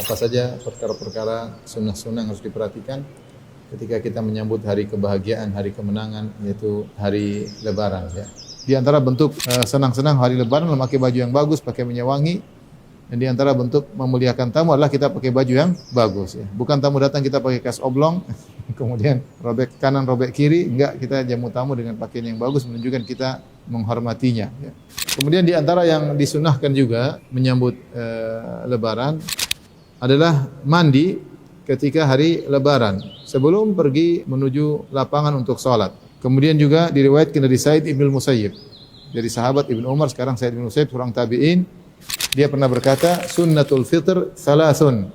Apa saja perkara-perkara sunnah-sunnah yang harus diperhatikan ketika kita menyambut hari kebahagiaan, hari kemenangan, yaitu hari Lebaran. Ya. Di antara bentuk senang-senang hari Lebaran memakai baju yang bagus, pakai minyak wangi. Dan di antara bentuk memuliakan tamu adalah kita pakai baju yang bagus. Ya. Bukan tamu datang kita pakai kaos oblong, kemudian robek kanan, robek kiri. Enggak, kita jamu tamu dengan pakaian yang bagus, menunjukkan kita menghormatinya. Ya. Kemudian di antara yang disunahkan juga menyambut Lebaran adalah mandi ketika hari Lebaran sebelum pergi menuju lapangan untuk sholat. Kemudian juga diriwayatkan dari Sa'id ibn Musayyib, dari sahabat Ibn Umar, sekarang Sa'id ibn Musayyib, seorang tabi'in. Dia pernah berkata, sunnatul fitr salasun,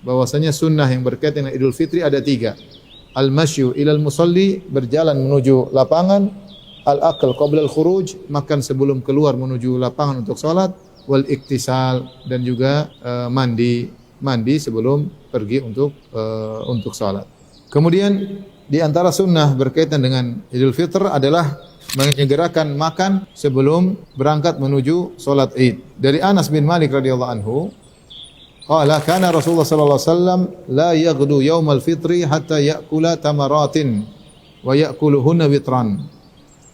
bahwasanya sunnah yang berkaitan dengan Idul Fitri ada 3. Al-masyu ilal musalli, berjalan menuju lapangan. Al-akal qabla al-khuruj, makan sebelum keluar menuju lapangan untuk salat. Wal iktisal, dan juga mandi sebelum pergi untuk salat. Kemudian di antara sunnah berkaitan dengan Idul Fitr adalah menyegerakan makan sebelum berangkat menuju salat Id. Dari Anas bin Malik radhiyallahu anhu, qala kana Rasulullah sallallahu alaihi wasallam la yaghdu yaumal fitri hatta ya'kula tamaratin wa ya'kuluhunna witran.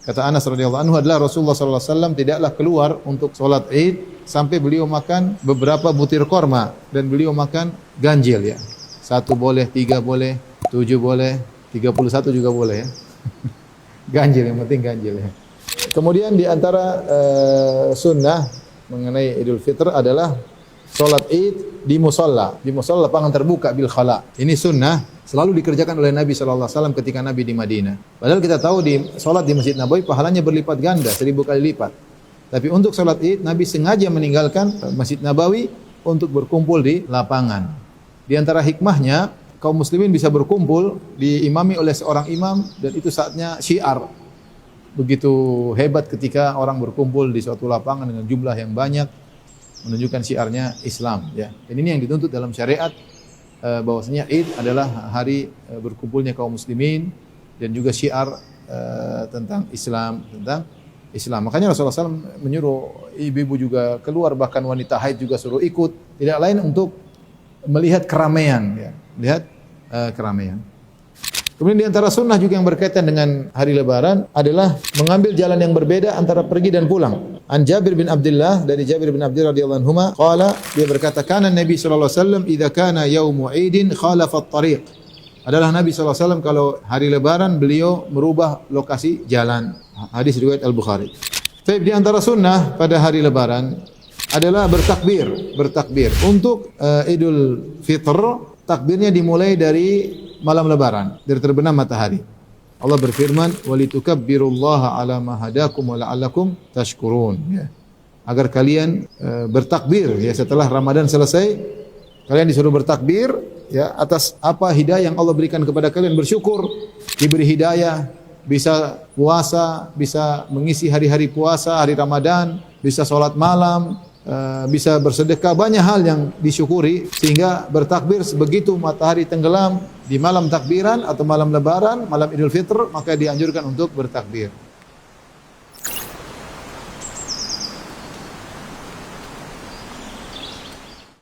Kata Anas radhiyallahu anhu adalah Rasulullah sallallahu alaihi wasallam tidaklah keluar untuk salat Id sampai beliau makan beberapa butir korma, dan beliau makan ganjil ya. 1 boleh, 3 boleh, 7 boleh, 31 juga boleh ya. Ganjil, yang penting ganjil ya. Kemudian di antara sunnah mengenai Idul Fitr adalah salat Id di musalla lapangan terbuka bil khala. Ini sunnah selalu dikerjakan oleh Nabi sallallahu alaihi wasallam ketika Nabi di Madinah. Padahal kita tahu di salat di Masjid Nabawi pahalanya berlipat ganda, 1000 kali lipat. Tapi untuk salat Id Nabi sengaja meninggalkan Masjid Nabawi untuk berkumpul di lapangan. Di antara hikmahnya, kaum muslimin bisa berkumpul diimami oleh seorang imam, dan itu saatnya syiar. Begitu hebat ketika orang berkumpul di suatu lapangan dengan jumlah yang banyak, menunjukkan syiarnya Islam ya. Dan ini yang dituntut dalam syariat, bahwasanya Id adalah hari berkumpulnya kaum muslimin dan juga syiar tentang Islam. Makanya Rasulullah SAW menyuruh ibu-ibu juga keluar, bahkan wanita haid juga suruh ikut. Tidak lain untuk melihat keramaian ya. Keramaian. Kemudian di antara sunnah juga yang berkaitan dengan hari Lebaran adalah mengambil jalan yang berbeda antara pergi dan pulang. An Jabir bin Abdullah, dari Jabir bin Abdullah radhiyallahu anhuma, qala, dia berkata, kana Nabi sallallahu alaihi wasallam idza kana yaumu Idin khalafa at-tariq. Adalah Nabi sallallahu alaihi wasallam kalau hari Lebaran beliau merubah lokasi jalan. Hadis riwayat Al-Bukhari. Di antara sunnah pada hari Lebaran adalah bertakbir. Untuk Idul Fitr, takbirnya dimulai dari malam Lebaran, dari terbenam matahari. Allah berfirman, "Walitukabbirullaha 'ala ma hadakum wa la'allakum tashkurun." Ya. Agar kalian bertakbir ya, setelah Ramadan selesai, kalian disuruh bertakbir ya atas apa hidayah yang Allah berikan kepada kalian, bersyukur diberi hidayah, bisa puasa, bisa mengisi hari-hari puasa, hari Ramadan, bisa salat malam, bisa bersedekah, banyak hal yang disyukuri, sehingga bertakbir begitu matahari tenggelam di malam takbiran atau malam Lebaran, malam Idul Fitr, maka dianjurkan untuk bertakbir.